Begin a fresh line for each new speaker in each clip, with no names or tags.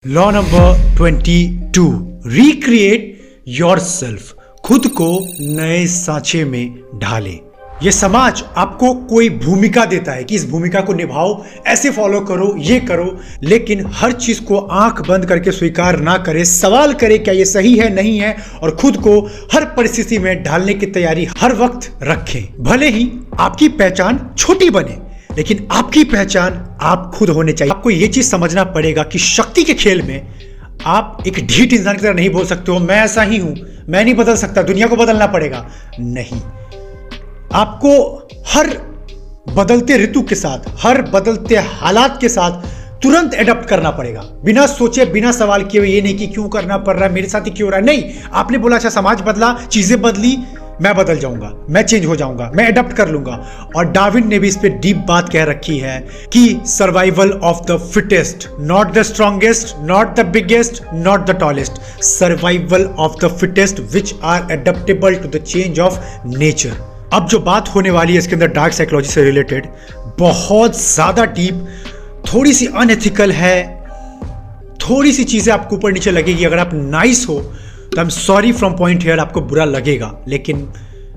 Law number 22, recreate yourself. खुद को नए सांचे में ढाले। ये समाज आपको कोई भूमिका देता है कि इस भूमिका को निभाओ, ऐसे फॉलो करो, ये करो, लेकिन हर चीज को आंख बंद करके स्वीकार ना करे, सवाल करे क्या ये सही है नहीं है, और खुद को हर परिस्थिति में ढालने की तैयारी हर वक्त रखें। भले ही आपकी पहचान छोटी बने, लेकिन आपकी पहचान आप खुद होने चाहिए। आपको यह चीज समझना पड़ेगा कि शक्ति के खेल में आप एक ढीठ इंसान की तरह नहीं बोल सकते हो, मैं ऐसा ही हूं, मैं नहीं बदल सकता, दुनिया को बदलना पड़ेगा। नहीं, आपको हर बदलते ऋतु के साथ, हर बदलते हालात के साथ तुरंत एडप्ट करना पड़ेगा, बिना सोचे, बिना सवाल किए। ये नहीं कि क्यों करना पड़ रहा है, मेरे साथ ही क्यों हो रहा है। नहीं, आपने बोला अच्छा समाज बदला, चीजें बदली, मैं बदल जाऊंगा, मैं चेंज हो जाऊंगा, मैं एडप्ट कर लूंगा। और डार्विन ने भी इस पे डीप बात कह रखी है कि survival of the fittest, not the strongest, not the biggest, not the tallest, survival of the fittest which are adaptable to the change of nature. अब जो बात होने वाली है इसके अंदर डार्क साइकोलॉजी से रिलेटेड, बहुत ज्यादा डीप, थोड़ी सी अनएथिकल है, थोड़ी सी चीजें आपको ऊपर नीचे लगेगी। अगर आप नाइस हो तो I am sorry from point here, आपको बुरा लगेगा। लेकिन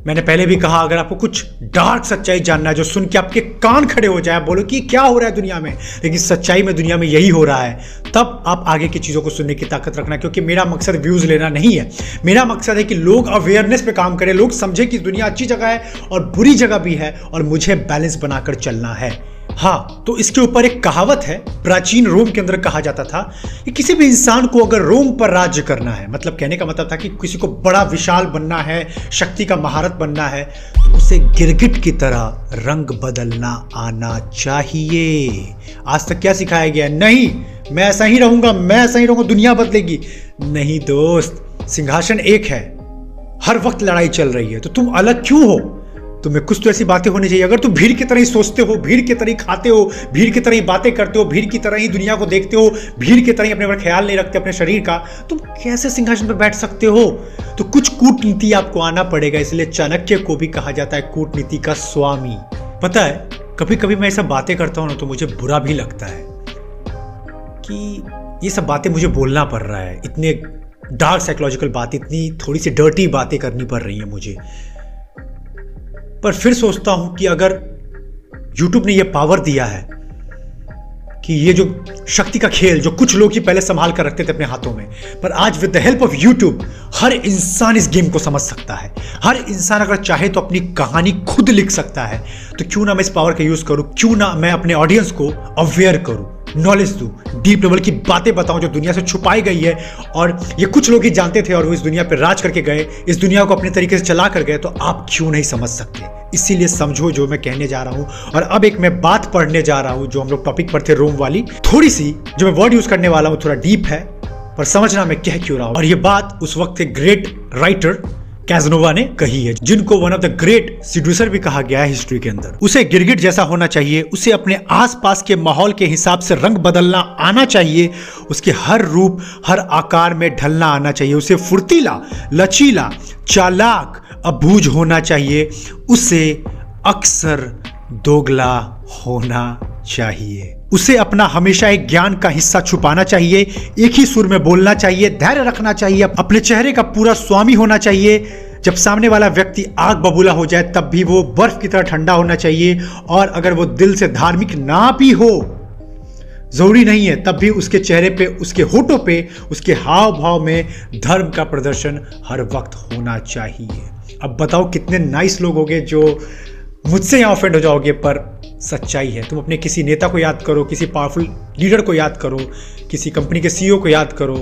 मैंने पहले भी कहा, अगर आपको कुछ डार्क सच्चाई जानना है जो सुन के आपके कान खड़े हो जाए, बोलो कि क्या हो रहा है दुनिया में, लेकिन सच्चाई में दुनिया में यही हो रहा है, तब आप आगे की चीज़ों को सुनने की ताकत रखना। क्योंकि मेरा मकसद व्यूज़ लेना नहीं है, मेरा मकसद है कि लोग अवेयरनेस पे काम करें, लोग समझें कि दुनिया अच्छी जगह है और बुरी जगह भी है, और मुझे बैलेंस बनाकर चलना है। हाँ, तो इसके ऊपर एक कहावत है, प्राचीन रोम के अंदर कहा जाता था कि किसी भी इंसान को अगर रोम पर राज्य करना है, मतलब कहने का मतलब था कि किसी को बड़ा विशाल बनना है, शक्ति का महारथ बनना है, तो उसे गिरगिट की तरह रंग बदलना आना चाहिए। आज तक क्या सिखाया गया? नहीं, मैं ऐसा ही रहूंगा, मैं ऐसा ही रहूंगा, दुनिया बदलेगी। नहीं दोस्त, सिंहासन एक है, हर वक्त लड़ाई चल रही है, तो तुम अलग क्यों हो? तुम्हें कुछ तो ऐसी बातें होनी चाहिए। अगर तुम भीड़ की तरह ही सोचते हो, भीड़ की तरह ही खाते हो, भीड़ की तरह ही बातें करते हो, भीड़ की तरह ही दुनिया को देखते हो, भीड़ की तरह ही अपने पर ख्याल नहीं रखते अपने शरीर का, तुम कैसे सिंहासन पर बैठ सकते हो? तो कुछ कूटनीति आपको आना पड़ेगा। इसलिए चाणक्य को भी कहा जाता है कूटनीति का स्वामी। पता है, कभी कभी मैं ये सब बातें करता हूं ना, तो मुझे बुरा भी लगता है कि ये सब बातें मुझे बोलना पड़ रहा है। इतने डार्क साइकोलॉजिकल बात, इतनी थोड़ी सी डर्टी बातें करनी पड़ रही है मुझे। पर फिर सोचता हूं कि अगर YouTube ने यह पावर दिया है कि ये जो शक्ति का खेल जो कुछ लोग ही पहले संभाल कर रखते थे अपने हाथों में, पर आज with the help of YouTube हर इंसान इस गेम को समझ सकता है। हर इंसान अगर चाहे तो अपनी कहानी खुद लिख सकता है। तो क्यों ना मैं इस पावर का यूज करूं, क्यों ना मैं अपने ऑडियंस को अवेयर करूं, नॉलेज दूं, डीप लेवल की बातें बताऊं जो दुनिया से छुपाई गई है, और ये कुछ लोग ही जानते थे और वो इस दुनिया पर राज करके गए, इस दुनिया को अपने तरीके से चला कर गए। तो आप क्यों नहीं समझ सकते? इसीलिए समझो जो मैं कहने जा रहा हूं। और अब एक मैं बात पढ़ने जा रहा हूं जो हम लोग टॉपिक पर थे, रोम वाली। थोड़ी सी जो मैं वर्ड यूज करने वाला हूं थोड़ा डीप है, पर समझना मैं कह क्यों रहा हूं। और ये बात उस वक्त एक ग्रेट राइटर कैज़नोवा ने कही है, जिनको वन ऑफ द ग्रेट सीड्यूसर भी कहा गया है हिस्ट्री के अंदर। उसे गिरगिट जैसा होना चाहिए, उसे अपने आसपास के माहौल के हिसाब से रंग बदलना आना चाहिए, उसके हर रूप हर आकार में ढलना आना चाहिए, उसे फुर्तीला, लचीला, चालाक, अबूझ होना चाहिए, उसे अक्सर दोगला होना चाहिए, उसे अपना हमेशा एक ज्ञान का हिस्सा छुपाना चाहिए, एक ही सुर में बोलना चाहिए, धैर्य रखना चाहिए, अपने चेहरे का पूरा स्वामी होना चाहिए। जब सामने वाला व्यक्ति आग बबूला हो जाए तब भी वो बर्फ की तरह ठंडा होना चाहिए, और अगर वो दिल से धार्मिक ना भी हो, जरूरी नहीं है, तब भी उसके चेहरे पे, उसके होठों पे, उसके हाव भाव में धर्म का प्रदर्शन हर वक्त होना चाहिए। अब बताओ कितने नाइस लोग होंगे जो मुझसे यहां ऑफेंड हो जाओगे, पर सच्चाई है। तुम अपने किसी नेता को याद करो, किसी पावरफुल लीडर को याद करो, किसी कंपनी के CEO को याद करो,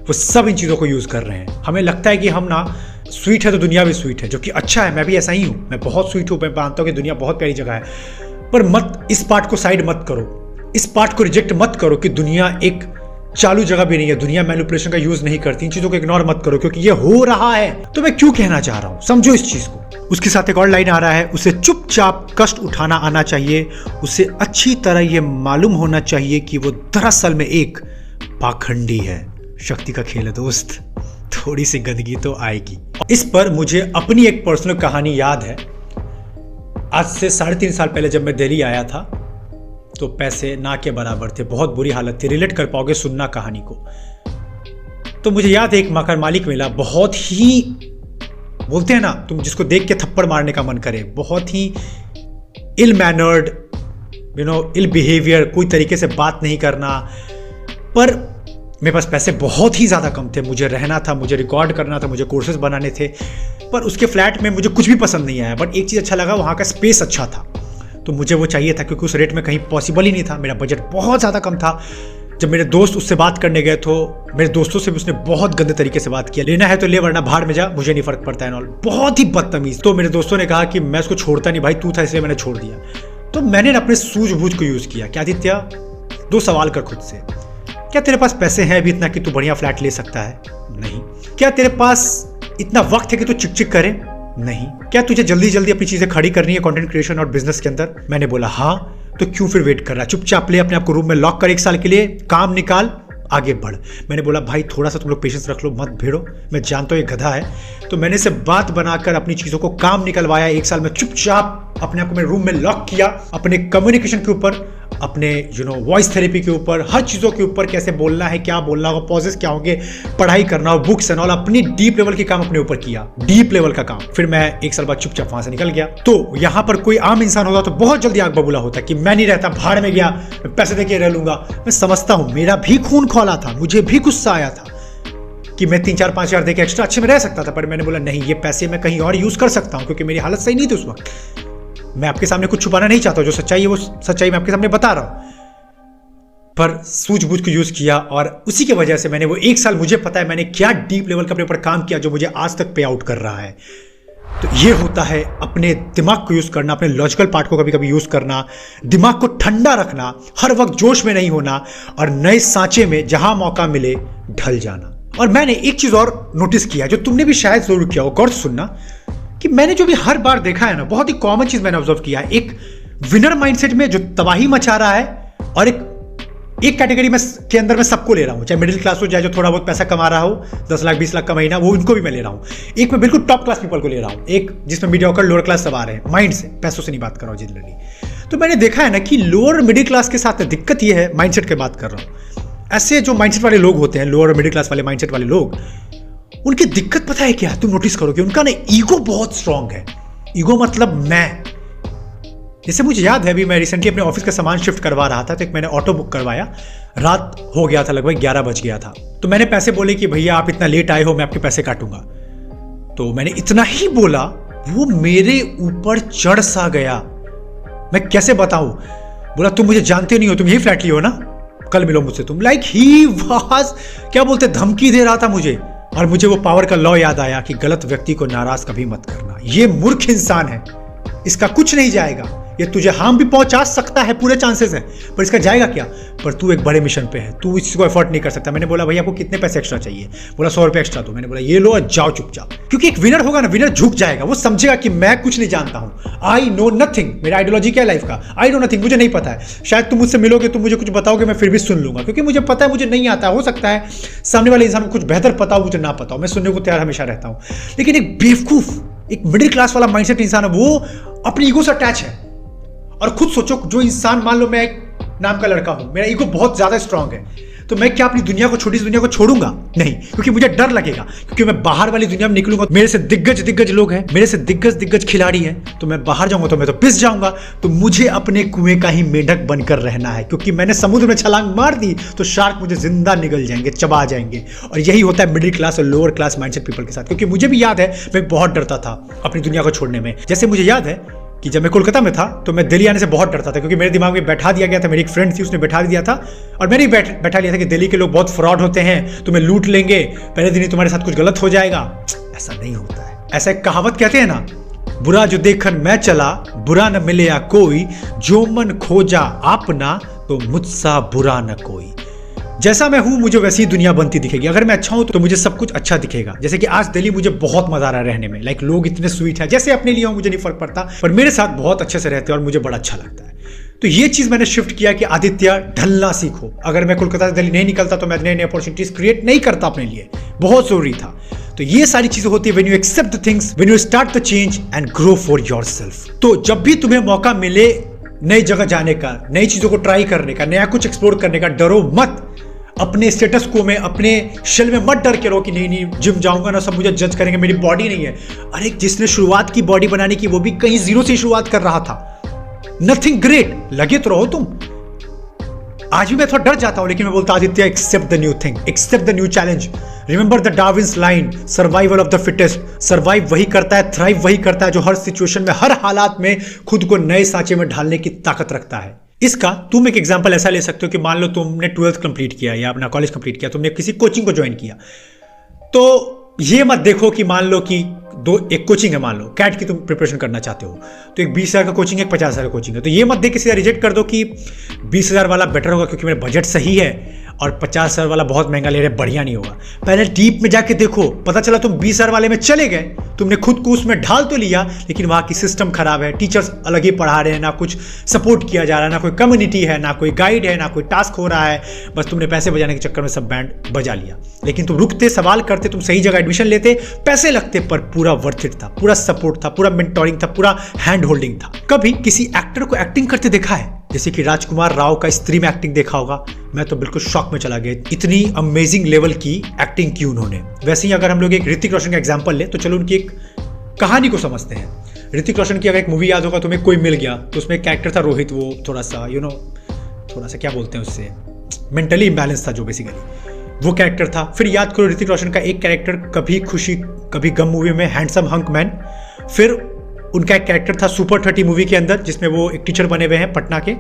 वो सब इन चीज़ों को यूज़ कर रहे हैं। हमें लगता है कि हम ना स्वीट है तो दुनिया भी स्वीट है, जो कि अच्छा है, मैं भी ऐसा ही हूँ, मैं बहुत स्वीट हूँ, मैं मानता हूँ कि दुनिया बहुत प्यारी जगह है। पर मत, इस पार्ट को साइड मत करो, इस पार्ट को रिजेक्ट मत करो कि दुनिया एक चालू जगह भी नहीं है, दुनिया मैनिपुलेशन का यूज नहीं करती। इन चीजों को इग्नोर मत करो, क्योंकि ये हो रहा है। तो मैं क्यों कहना चाह रहा हूं, समझो इस चीज को। उसके साथ एक और लाइन आ रहा है, उसे चुपचाप कष्ट उठाना आना चाहिए, उसे अच्छी तरह यह मालूम होना चाहिए कि वो दरअसल में एक पाखंडी है। शक्ति का खेल है दोस्त, थोड़ी सी गंदगी तो आएगी। इस पर मुझे अपनी एक पर्सनल कहानी याद है। आज से 3.5 साल पहले जब मैं दिल्ली आया था, तो पैसे ना के बराबर थे, बहुत बुरी हालत थी। रिलेट कर पाओगे सुनना कहानी को। तो मुझे याद है एक मकान मालिक मिला, बहुत ही, बोलते हैं ना तुम जिसको देख के थप्पड़ मारने का मन करे, बहुत ही इल मैनर्ड, इल बिहेवियर, कोई तरीके से बात नहीं करना। पर मेरे पास पैसे बहुत ही ज़्यादा कम थे, मुझे रहना था, मुझे रिकॉर्ड करना था, मुझे कोर्सेज बनाने थे। पर उसके फ्लैट में मुझे कुछ भी पसंद नहीं आया, बट एक चीज़ अच्छा लगा, वहाँ का स्पेस अच्छा था, तो मुझे वो चाहिए था, क्योंकि उस रेट में कहीं पॉसिबल ही नहीं था। मेरा बजट बहुत ज़्यादा कम था। जब मेरे दोस्त उससे बात करने गए तो मेरे दोस्तों से भी उसने बहुत गंदे तरीके से बात किया, लेना है तो ले वरना भाड़ में जा, मुझे नहीं फर्क पड़ता है। बहुत ही बदतमीज। तो मेरे दोस्तों ने कहा कि मैं उसको छोड़ता नहीं भाई, तू था इसलिए मैंने छोड़ दिया। तो मैंने अपने सूझबूझ को यूज़ किया कि आदित्य, 2 सवाल कर खुद से, क्या तेरे पास पैसे हैं अभी इतना कि तू बढ़िया फ्लैट ले सकता है? नहीं। क्या तेरे पास इतना वक्त है कि तू चिक चिक करे? नहीं। क्या तुझे जल्दी जल्दी अपनी चीजें खड़ी करनी है कंटेंट क्रिएशन और बिजनेस के अंदर? मैंने बोला हाँ। तो क्यों फिर वेट कर रहा है? चुपचाप ले अपने आप को रूम में लॉक कर, 1 साल के लिए काम निकाल, आगे बढ़। मैंने बोला भाई थोड़ा सा तुम लोग पेशेंस रख लो, मत भिड़ो, मैं जानता हूँ ये गधा है। तो मैंने इसे बात बनाकर अपनी चीज़ों को काम निकलवाया। 1 साल में चुपचाप अपने आप को मैंने रूम में लॉक किया, अपने कम्युनिकेशन के ऊपर, अपने वॉइस थेरेपी के ऊपर, हर चीज़ों के ऊपर, कैसे बोलना है, क्या बोलना होगा, पॉजेस क्या होंगे, पढ़ाई करना हो, बुक्स एंड ऑल, अपनी डीप लेवल के काम अपने ऊपर किया, डीप लेवल का काम। फिर मैं 1 साल बाद चुपचाप वहां से निकल गया। तो यहाँ पर कोई आम इंसान होता तो बहुत जल्दी आग बबूला होता कि मैं नहीं रहता, भाड़ में गया, मैं पैसे देके रह लूंगा। मैं समझता हूँ, मेरा भी खून खौला था, मुझे भी गुस्सा आया था कि मैं 3-4-5 हज़ार देके एक्स्ट्रा अच्छे में रह सकता था, पर मैंने बोला नहीं, ये पैसे मैं कहीं और यूज कर सकता हूँ, क्योंकि मेरी हालत सही नहीं थी उस वक्त। मैं आपके सामने कुछ छुपाना नहीं चाहता, जो सच्चाई है वो सच्चाई मैं आपके सामने बता रहा हूं। पर सूझबूझ को यूज किया और उसी की वजह से मैंने वो 1 साल, मुझे पता है मैंने क्या डीप लेवल का अपने ऊपर काम किया जो मुझे आज तक पे आउट कर रहा है। तो ये होता है अपने दिमाग को यूज करना, अपने लॉजिकल पार्ट को कभी कभी यूज करना, दिमाग को ठंडा रखना, हर वक्त जोश में नहीं होना, और नए सांचे में जहां मौका मिले ढल जाना। और मैंने एक चीज और नोटिस किया जो तुमने भी शायद जरूर किया हो, गौर से सुनना, कि मैंने जो भी हर बार देखा है ना, बहुत ही कॉमन चीज मैंने ऑब्जर्व किया है, एक विनर माइंडसेट में जो तबाही मचा रहा है, और एक कैटेगरी में के अंदर मैं सबको ले रहा हूं, चाहे मिडिल क्लास हो, चाहे जो थोड़ा बहुत पैसा कमा रहा हो, 10 लाख 20 लाख का महीना, वो इनको भी मैं ले रहा हूं। एक मैं बिल्कुल टॉप क्लास पीपल को ले रहा हूं, एक जिसमें मीडियोकर लोअर क्लास सब आ रहे हैं, माइंड से, पैसों से नहीं बात कर रहा हूं जनरली। तो मैंने देखा है ना कि लोअर मिडिल क्लास के साथ दिक्कत ये है, माइंडसेट की बात कर रहा हूं, ऐसे जो माइंडसेट वाले लोग होते हैं, लोअर मिडिल क्लास वाले माइंडसेट वाले लोग, उनकी दिक्कत पता है क्या? तुम नोटिस करोगे उनका ना ईगो बहुत स्ट्रांग है। ईगो मतलब मैं, जैसे मुझे याद है, अभी मैं रिसेंटली अपने ऑफिस का सामान शिफ्ट करवा रहा था, तो एक मैंने ऑटो बुक करवाया, रात हो गया था, लगभग 11 बज गया था। तो मैंने पैसे बोले कि भैया आप इतना लेट आए हो, मैं आपके पैसे काटूंगा। तो मैंने इतना ही बोला, वो मेरे ऊपर चढ़ सा गया। मैं कैसे बताऊं? बोला तुम मुझे जानते नहीं हो, तुम यही फ्लैट लिए हो ना, कल मिलो मुझसे तुम। लाइक ही वाज, क्या बोलते, धमकी दे रहा था मुझे। और मुझे वो पावर का लॉ याद आया कि गलत व्यक्ति को नाराज कभी मत करना, ये मूर्ख इंसान है, इसका कुछ नहीं जाएगा, ये तुझे हार्म भी पहुंचा सकता है, पूरे चांसेस हैं, पर इसका जाएगा क्या? पर तू एक बड़े मिशन पे है, तू इसको एफर्ट नहीं कर सकता। मैंने बोला भैया आपको कितने पैसे एक्स्ट्रा चाहिए? बोला 100 रुपये एक्स्ट्रा दो। मैंने बोला ये लो और जाओ चुपचाप, क्योंकि एक विनर होगा ना, विनर झुक जाएगा, वो समझेगा कि मैं कुछ नहीं जानता हूं, आई नो नथिंग। मेरा आइडियोलॉजी क्या है लाइफ का? आई नो नथिंग, मुझे नहीं पता है। शायद तुम मुझसे मिलोगे, तुम मुझे कुछ बताओगे, मैं फिर भी सुन लूंगा, क्योंकि मुझे पता है मुझे नहीं आता। हो सकता है सामने वाले इंसान को कुछ बेहतर पता हो, मुझे ना पता हो, मैं सुनने को तैयार हमेशा रहता हूं। लेकिन एक बेवकूफ, एक मिडिल क्लास वाला माइंडसेट इंसान है, वो अपनी ईगो से अटैच है। और खुद सोचो, जो इंसान, मान लो मैं एक नाम का लड़का हूं, मेरा ईगो बहुत ज्यादा स्ट्रांग है, तो मैं क्या अपनी दुनिया को, छोटी सी दुनिया को छोड़ूंगा? नहीं, क्योंकि मुझे डर लगेगा, क्योंकि मैं बाहर वाली दुनिया में निकलूंगा, मेरे से दिग्गज लोग हैं, मेरे से दिग्गज खिलाड़ी हैं, तो मैं बाहर जाऊंगा तो मैं तो पिस जाऊंगा। तो मुझे अपने कुएं का ही मेढक बनकर रहना है, क्योंकि मैंने समुद्र में छलांग मार दी तो शार्क मुझे जिंदा निगल जाएंगे, चबा जाएंगे। और यही होता है मिडिल क्लास और लोअर क्लास माइंडसेट पीपल के साथ। क्योंकि मुझे भी याद है, मैं बहुत डरता था अपनी दुनिया को छोड़ने में। जैसे मुझे याद है कि जब मैं कोलकाता में था तो मैं दिल्ली आने से बहुत डरता था, क्योंकि मेरे दिमाग में बैठा दिया गया था, मेरी एक फ्रेंड थी उसने बैठा दिया था, और मैंने बैठा लिया था कि दिल्ली के लोग बहुत फ्रॉड होते हैं, तुम्हें लूट लेंगे, पहले दिन ही तुम्हारे साथ कुछ गलत हो जाएगा। ऐसा नहीं होता है। ऐसा एक कहावत कहते हैं ना, बुरा जो देखन मैं चला, बुरा न मिले या कोई, जो मन खोजा आपना, तो मुझसा बुरा न कोई। जैसा मैं हूं मुझे वैसी ही दुनिया बनती दिखेगी। अगर मैं अच्छा हूं तो मुझे सब कुछ अच्छा दिखेगा। जैसे कि आज दिल्ली मुझे बहुत मजा आ रहा है रहने में, लाइक लोग इतने स्वीट हैं, जैसे अपने लिए हो मुझे नहीं फर्क पड़ता, पर मेरे साथ बहुत अच्छे से रहते हैं और मुझे बड़ा अच्छा लगता है। तो ये चीज मैंने शिफ्ट किया कि आदित्य ढलना सीखो। अगर मैं कोलकाता से दिल्ली नहीं निकलता तो मैं नई अपॉर्चुनिटीज क्रिएट नहीं करता अपने लिए, बहुत जरूरी था। तो ये सारी चीजें होती है when you accept the things, when you start the change and grow for yourself. तो जब भी तुम्हें मौका मिले नई जगह जाने का, नई चीजों को ट्राई करने का, नया कुछ एक्सप्लोर करने का। डरो मत, अपने स्टेटस को में, अपने शेल में मत डर के रहो कि नहीं नहीं जिम जाऊंगा ना सब मुझे जज करेंगे, मेरी बॉडी नहीं है। अरे जिसने शुरुआत की बॉडी बनाने की वो भी कहीं जीरो से शुरुआत कर रहा था। नथिंग ग्रेट, लगे तो रहो तुम। आज भी मैं थोड़ा डर जाता हूं, लेकिन मैं बोलता Aditya accept the new thing, accept the new challenge. Remember the Darwin's line, survival of the fittest. Survive वही करता है, थ्राइव वही करता है जो हर सिचुएशन में, हर हालात में खुद को नए सांचे में ढालने की ताकत रखता है। इसका तुम एक एग्जांपल ऐसा ले सकते हो कि मान लो तुमने 12th कंप्लीट किया या अपना कॉलेज कंप्लीट किया, तुमने किसी कोचिंग को ज्वाइन किया, तो ये मत देखो कि मान लो कि एक कोचिंग है, मान लो कैट की तुम प्रिपरेशन करना चाहते हो, तो एक 20,000 का कोचिंग है, एक 50,000 का कोचिंग है, तो ये मत देख के सीधा रिजेक्ट कर दो कि 20,000 वाला बेटर होगा क्योंकि मेरा बजट सही है और 50,000 वाला बहुत महंगा ले रहे, बढ़िया नहीं होगा। पहले डीप में जाके देखो, पता चला तुम 20,000 वाले में चले गए, तुमने खुद को उसमें ढाल तो लिया, लेकिन वहां की सिस्टम खराब है, टीचर्स अलग ही पढ़ा रहे हैं, ना कुछ सपोर्ट किया जा रहा है, ना कोई कम्युनिटी है, ना कोई गाइड है, ना कोई टास्क हो रहा है, बस तुमने पैसे बजाने के चक्कर में सब बैंड बजा लिया। लेकिन तुम रुकते, सवाल करते, तुम सही जगह एडमिशन लेते, पैसे लगते, पर पूरा वर्थ इट था, पूरा सपोर्ट था, पूरा मेंटोरिंग था, पूरा हैंड होल्डिंग था। कभी किसी एक्टर को एक्टिंग करते देखा है? जैसे कि राजकुमार राव का स्त्री में एक्टिंग देखा होगा, मैं तो बिल्कुल शॉक में चला गया, इतनी अमेजिंग लेवल की एक्टिंग की उन्होंने। वैसे ही अगर हम लोग एक ऋतिक रोशन का एग्जांपल ले तो चलो उनकी एक कहानी को समझते हैं। ऋतिक रोशन की अगर एक मूवी याद होगा तुम्हें, कोई मिल गया, तो उसमें एक कैरेक्टर था रोहित, वो थोड़ा सा थोड़ा सा क्या बोलते हैं उससे, मेंटली इम्बैलेंस था जो बेसिकली वो कैरेक्टर था। फिर याद करो ऋतिक रोशन का एक कैरेक्टर कभी खुशी कभी गम मूवी में, हैंडसम हंक मैन। फिर उनका एक कैरेक्टर था सुपर 30 मूवी के अंदर जिसमें वो एक टीचर बने हुए हैं पटना के।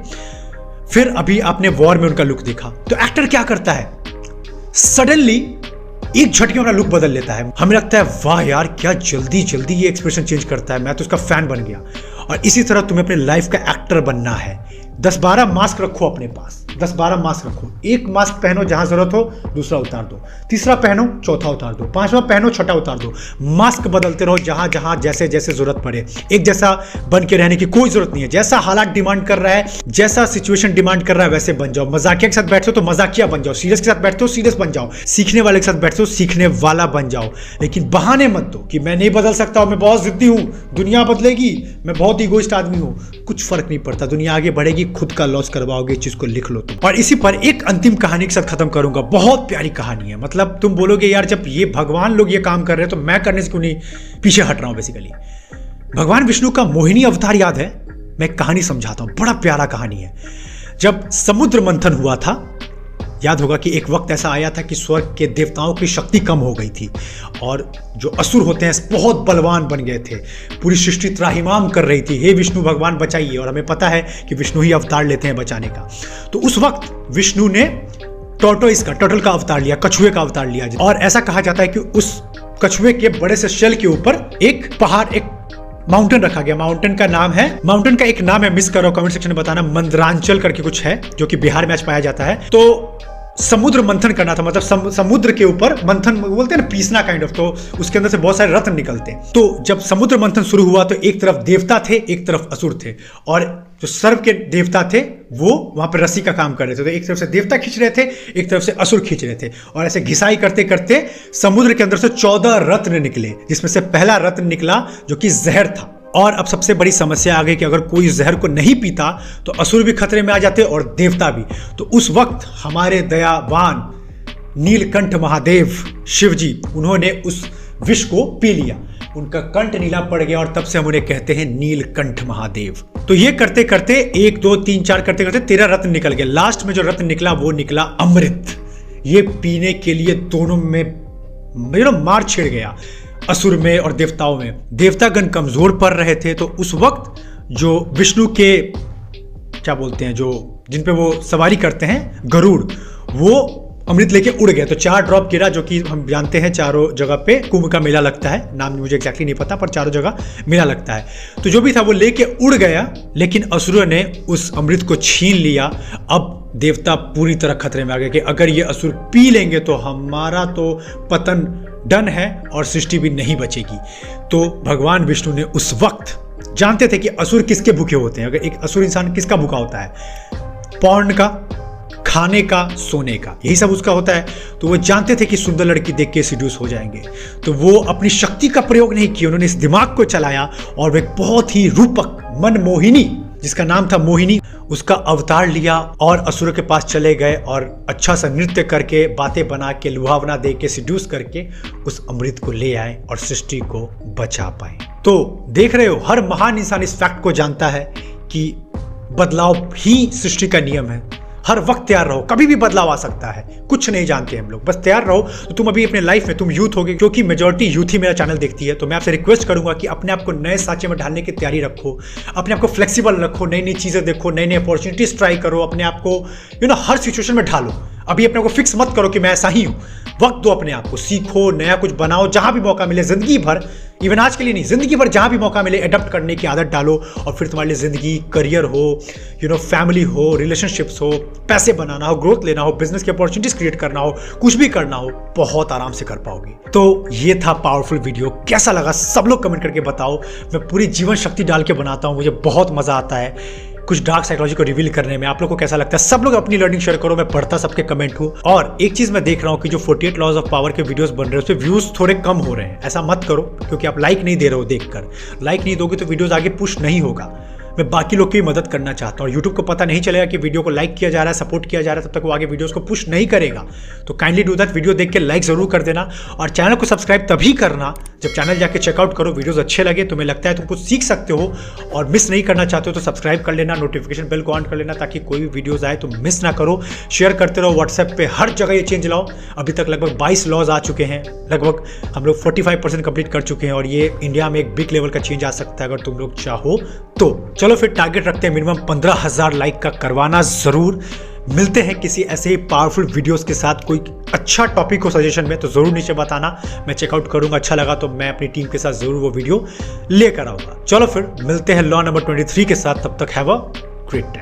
फिर अभी आपने वॉर में उनका लुक देखा। तो एक्टर क्या करता है, सडनली एक झटके में अपना लुक बदल लेता है। हमें लगता है वाह यार क्या जल्दी जल्दी ये एक्सप्रेशन चेंज करता है, मैं तो उसका फैन बन गया। और इसी तरह तुम्हें अपने लाइफ का एक्टर बनना है। 10-12 मास्क रखो अपने पास, 10-12 मास्क रखो। एक मास्क पहनो जहां जरूरत हो, दूसरा उतार दो, तीसरा पहनो, चौथा उतार दो, पांचवा पहनो, छठा उतार दो। मास्क बदलते रहो जहां जहां जैसे जैसे जरूरत पड़े। एक जैसा बन के रहने की कोई जरूरत नहीं है। जैसा हालात डिमांड कर रहा है, जैसा सिचुएशन डिमांड कर रहा है, वैसे बन जाओ। मजाकिया के साथ बैठते हो तो मजाकिया बन जाओ, सीरियस के साथ बैठते हो सीरियस बन जाओ, सीखने वाले के साथ बैठते हो सीखने वाला बन जाओ। लेकिन बहाने मत दो कि मैं नहीं बदल सकता हूं, मैं बहुत जिद्दी हूं, दुनिया बदलेगी, मैं बहुत ईगोइस्ट आदमी हूं। कुछ फर्क नहीं पड़ता, दुनिया आगे बढ़ेगी, खुद का लॉस करवाओगे। इस चीज को लिख लो तुम। और इसी पर एक अंतिम कहानी के साथ खत्म करूंगा। बहुत प्यारी कहानी है, मतलब तुम बोलोगे यार जब ये भगवान लोग ये काम कर रहे हैं तो मैं करने से क्यों नहीं पीछे हट रहा हूं। बेसिकली भगवान विष्णु का मोहिनी अवतार याद है? मैं कहानी समझाता हूं, बड़ा प्यारा कहानी है। जब समुद्र मंथन हुआ था, याद होगा कि एक वक्त ऐसा आया था कि स्वर्ग के देवताओं की शक्ति कम हो गई थी और जो असुर होते हैं बहुत बलवान बन गए थे। पूरी सृष्टि त्राहिमाम कर रही थी, हे विष्णु भगवान बचाइए। और हमें पता है कि विष्णु ही अवतार लेते हैं बचाने का। तो उस वक्त विष्णु ने टर्टल का अवतार लिया, कछुए का अवतार लिया। और ऐसा कहा जाता है कि उस कछुए के बड़े से शेल के ऊपर एक पहाड़, एक माउंटेन रखा गया। माउंटेन का एक नाम है, मिस करो कमेंट सेक्शन में बताना, मंदरांचल करके कुछ है जो कि बिहार में आज पाया जाता है। तो समुद्र मंथन करना था, मतलब समुद्र के ऊपर मंथन बोलते हैं ना, पीसना काइंड ऑफ। तो उसके अंदर से बहुत सारे रत्न निकलते हैं। तो जब समुद्र मंथन शुरू हुआ तो एक तरफ देवता थे, एक तरफ असुर थे। और जो सर्व के देवता थे वो वहां पर रस्सी का काम कर रहे थे। तो एक तरफ से देवता खींच रहे थे, एक तरफ से असुर खींच रहे थे। और ऐसे घिसाई करते करते समुद्र के अंदर से 14 रत्न निकले, जिसमें से पहला रत्न निकला जो कि जहर था। और अब सबसे बड़ी समस्या आ गई कि अगर कोई जहर को नहीं पीता तो असुर भी खतरे में आ जाते और देवता भी। तो उस वक्त हमारे दयावान नीलकंठ महादेव शिव जी, उन्होंने उस विष को पी लिया, उनका कंठ नीला पड़ गया और तब से हम उन्हें कहते हैं नीलकंठ महादेव। तो ये करते करते 1 2 3 4 करते करते 13 रत्न निकल गए। लास्ट में जो रत्न निकला वो निकला अमृत। ये पीने के लिए दोनों में मार छिड़ गया, असुर में और देवताओं में। देवतागण कमजोर पड़ रहे थे। तो उस वक्त जो विष्णु के क्या बोलते हैं, जो जिन पे वो सवारी करते हैं गरुड़, वो अमृत लेके उड़ गए। तो 4 ड्रॉप गिरा, जो कि हम जानते हैं चारों जगह पे कुंभ का मेला लगता है। नाम मुझे एग्जैक्टली नहीं पता, पर चारों जगह मेला लगता है। तो जो भी था वो लेके उड़ गया, लेकिन असुरों ने उस अमृत को छीन लिया। अब देवता पूरी तरह खतरे में आ गए कि अगर ये असुर पी लेंगे तो हमारा तो पतन डन है और सृष्टि भी नहीं बचेगी। तो भगवान विष्णु ने उस वक्त जानते थे कि असुर किसके भूखे होते हैं। अगर एक असुर इंसान किसका भूखा होता है, पॉर्न का, खाने का, सोने का, यही सब उसका होता है। तो वो जानते थे कि सुंदर लड़की देख के सिड्यूस हो जाएंगे। तो वो अपनी शक्ति का प्रयोग नहीं किया, उन्होंने इस दिमाग को चलाया और वो एक बहुत ही रूपक मनमोहिनी जिसका नाम था मोहिनी, उसका अवतार लिया और असुरों के पास चले गए और अच्छा सा नृत्य करके, बातें बना के, लुभावना दे के, सिड्यूस करके उस अमृत को ले आए और सृष्टि को बचा पाए। तो देख रहे हो, हर महान इंसान इस फैक्ट को जानता है कि बदलाव ही सृष्टि का नियम है। हर वक्त तैयार रहो, कभी भी बदलाव आ सकता है, कुछ नहीं जानते हम लोग, बस तैयार रहो। तो तुम अभी अपने लाइफ में, तुम यूथ होगे, क्योंकि मेजॉरिटी यूथ ही मेरा चैनल देखती है, तो मैं आपसे रिक्वेस्ट करूंगा कि अपने आप को नए सांचे में ढालने की तैयारी रखो, अपने आप को फ्लेक्सिबल रखो, नई नई चीजें देखो, नई नई अपॉर्चुनिटीज ट्राई करो, अपने आप को हर सिचुएशन में ढालो। अभी अपने को फिक्स मत करो कि मैं ऐसा ही हूं, वक्त दो अपने आप को, सीखो, नया कुछ बनाओ, जहां भी मौका मिले जिंदगी भर, इवन आज के लिए नहीं, जिंदगी भर जहां भी मौका मिले एडप्ट करने की आदत डालो और फिर तुम्हारे लिए जिंदगी, करियर हो, फैमिली हो, रिलेशनशिप्स हो, पैसे बनाना हो, ग्रोथ लेना हो, बिजनेस की अपॉर्चुनिटीज क्रिएट करना हो, कुछ भी करना हो, बहुत आराम से कर पाओगे। तो ये था पावरफुल वीडियो, कैसा लगा सब लोग कमेंट करके बताओ। मैं पूरी जीवन शक्ति डाल के बनाता हूँ, मुझे बहुत मजा आता है कुछ डार्क साइकोलॉजी को रिवील करने में। आप लोगों को कैसा लगता है? सब लोग अपनी लर्निंग शेयर करो, मैं पढ़ता सबके कमेंट हूँ। और एक चीज मैं देख रहा हूँ कि जो 48 लॉज ऑफ पावर के वीडियोस बन रहे हैं, उस पे व्यूज थोड़े कम हो रहे हैं। ऐसा मत करो, क्योंकि आप लाइक नहीं दे रहे हो। देखकर लाइक नहीं दोगे तो वीडियोस आगे पुश नहीं होगा। मैं बाकी लोग की मदद करना चाहता हूँ। यूट्यूब को पता नहीं चलेगा कि वीडियो को लाइक किया जा रहा है, सपोर्ट किया जा रहा है, तब तक वो आगे वीडियोस को पुश नहीं करेगा। तो काइंडली डू दैट, वीडियो देख के लाइक जरूर कर देना और चैनल को सब्सक्राइब तभी करना जब चैनल जाके चेकआउट करो, वीडियोस अच्छे लगे, तुम्हें लगता है तुम कुछ सीख सकते हो और मिस नहीं करना चाहते हो तो सब्सक्राइब कर लेना, नोटिफिकेशन बेल को ऑन कर लेना ताकि कोई भी वीडियोस आए तो मिस ना करो। शेयर करते रहो व्हाट्सएप पे, हर जगह ये चेंज लाओ। अभी तक लगभग 22 लॉज आ चुके हैं, लगभग हम लोग 45% कंप्लीट कर चुके हैं और ये इंडिया में एक बिग लेवल का चेंज आ सकता है अगर तुम लोग चाहो तो। चलो फिर टारगेट रखते हैं मिनिमम 15,000 लाइक का करवाना जरूर। मिलते हैं किसी ऐसे ही पावरफुल वीडियोस के साथ। कोई अच्छा टॉपिक हो सजेशन में तो जरूर नीचे बताना, मैं चेकआउट करूंगा। अच्छा लगा तो मैं अपनी टीम के साथ जरूर वो वीडियो लेकर आऊंगा। चलो फिर मिलते हैं लॉ नंबर 23 के साथ, तब तक हैव अ ग्रेट टाइम।